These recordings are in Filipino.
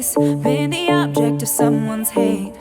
face, been the object of someone's hate.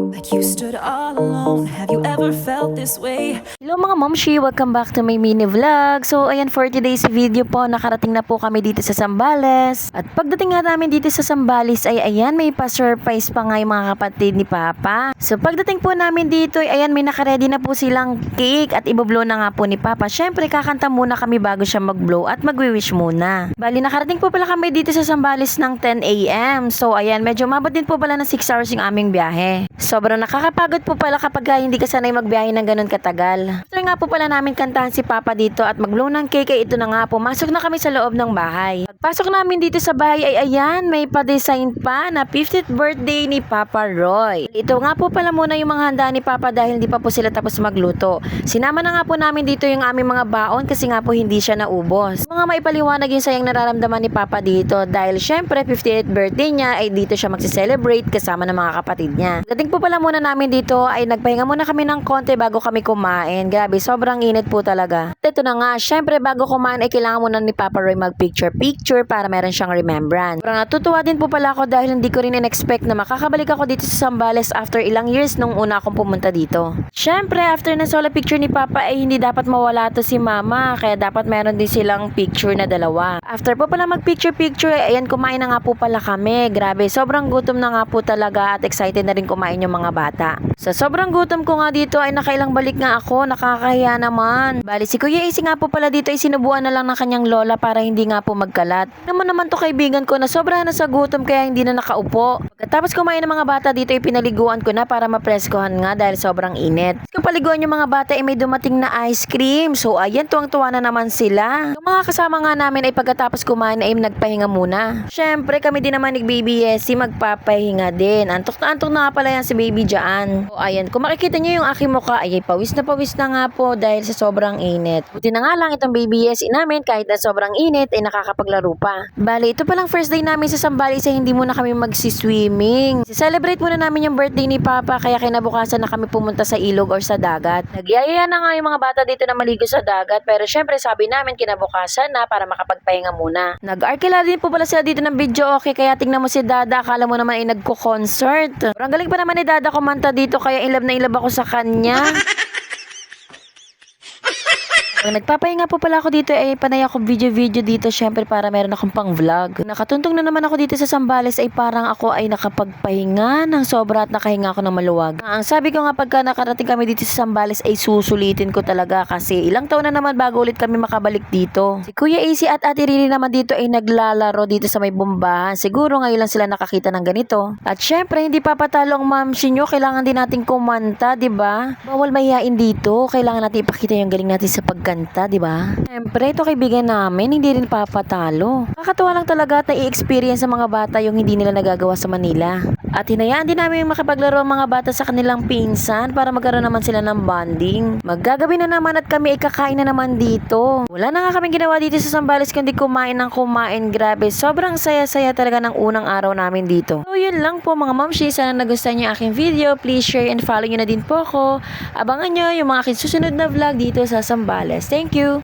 Like you stood all alone. Have you ever felt this way? Hello mga momshi, welcome back to my mini vlog. So ayan, for today's video po, nakarating na po kami dito sa Zambales. At pagdating nga namin dito sa Zambales ay ayan, may pa-surprise pa nga yung mga kapatid ni Papa. So pagdating po namin dito ay ayan, may nakaredy na po silang cake at iboblow na nga po ni Papa. Syempre kakanta muna kami bago siya mag-blow at magwi-wish muna. Bali nakarating po pala kami dito sa Zambales ng 10 AM. So ayan, medyo mabot din po pala ng 6 hours yung aming biyahe. Sobrang nakakapagod po pala kapag hindi ka sanay magbiyahe ng ganun katagal. After nga po pala namin kantahan si Papa dito at mag-blow ng cake ay ito na nga, pumasok na kami sa loob ng bahay. Pagpasok namin dito sa bahay ay ayan, may pa-design pa na 50th birthday ni Papa Roy. Ito nga po pala muna yung mga handa ni Papa dahil hindi pa po sila tapos magluto. Sinama na nga po namin dito yung aming mga baon kasi nga po hindi siya naubos. Mga maipaliwanag yung sayang nararamdaman ni Papa dito dahil syempre 58th birthday niya ay dito siya magse-celebrate kasama ng mga kapatid niya. Dating po pala muna namin dito ay nagpahinga muna kami ng konti bago kami kumain. Grabe, sobrang init po talaga. At ito na nga, syempre bago kumain ay kailangan muna ni Papa Roy mag-picture para meron siyang remembrance. Pero natutuwa din po pala ako dahil hindi ko rin in-expect na makakabalik ako dito sa Zambales after ilang years nung una akong pumunta dito. Syempre, after na solo picture ni Papa ay hindi dapat mawala to si Mama, kaya dapat meron din silang picture na dalawa. After po pala mag-picture ayan, kumain na nga po pala kami. Grabe, sobrang gutom na nga po talaga at excited na rin kumain yung mga bata. Sa sobrang gutom ko nga dito ay nakailang balik nga ako, nakakahiya naman. Bali si Kuya AC nga po pala dito ay sinubuan na lang ng kanyang lola para hindi nga po magkalat. Naman to kaibigan ko na sobrahan na sa gutom kaya hindi na nakaupo. Pagkatapos kumain ng mga bata dito ay pinaliguan ko na para mapreskohan nga dahil sobrang init. Kung paliguan yung mga bata ay may dumating na ice cream. So ayan, tuwang-tuwa na naman sila. Yung mga kasama nga namin ay pagkatapos kumain ay nagpahinga muna. Syempre kami din naman ni Baby Yessie magpapahinga din. Antok na nga pala yan si Baby dyan. So ayan, kung makikita nyo yung aking mukha ay pawis na nga po dahil sa sobrang init. Buti na nga lang itong Baby Yessie namin kahit na sobrang init ay nakakapaglaro pa. Bali, ito palang first day namin sa Zambales ay hindi muna kami magsi-swimming. Celebrate muna namin yung birthday ni Papa kaya kinabukasan na kami pumunta sa ilog or sa dagat. Nagyayaya na nga yung mga bata dito na maligo sa dagat pero syempre sabi namin kinabukasan na para makapagpahinga muna. Nag-arkila din po pala sila dito ng video okay kaya tingnan mo si Dada, akala mo naman ay nagko-concert. Ang galing pa naman ni Dada kumanta dito kaya in love na in love ako sa kanya. Pag nagpapahinga po pala ako dito ay panay ako video dito syempre para meron akong pang vlog. Nakatuntong na naman ako dito sa Zambales ay parang ako ay nakapagpahinga ng sobra at nakahinga ako ng maluwag. Ang sabi ko nga pagka nakarating kami dito sa Zambales ay susulitin ko talaga kasi ilang taon na naman bago ulit kami makabalik dito. Si Kuya AC at Ate Riri naman dito ay naglalaro dito sa may bombahan. Siguro ngayon lang sila nakakita ng ganito. At syempre hindi papatalo ang mamsi nyo, kailangan din natin kumanta, 'di ba? Bawal mahihain dito, kailangan natin ipakita yung galing natin sa pagkanta, di ba? Siyempre, ito kaibigan namin, hindi rin papatalo. Kakatuwa lang talaga at i-experience sa mga bata yung hindi nila nagagawa sa Manila. At hinayaan din namin makipaglaro ang mga bata sa kanilang pinsan para magkaroon naman sila ng bonding. Maggagabi na naman at kami ay kakain na naman dito. Wala na nga kaming ginawa dito sa Zambales kundi kumain ng kumain. Grabe, sobrang saya-saya talaga ng unang araw namin dito. So yun lang po mga momshi, sana nagustuhan niyo aking video. Please share and follow nyo na din po ako. Abangan nyo yung mga aking susunod na vlog dito sa Zambales. Thank you!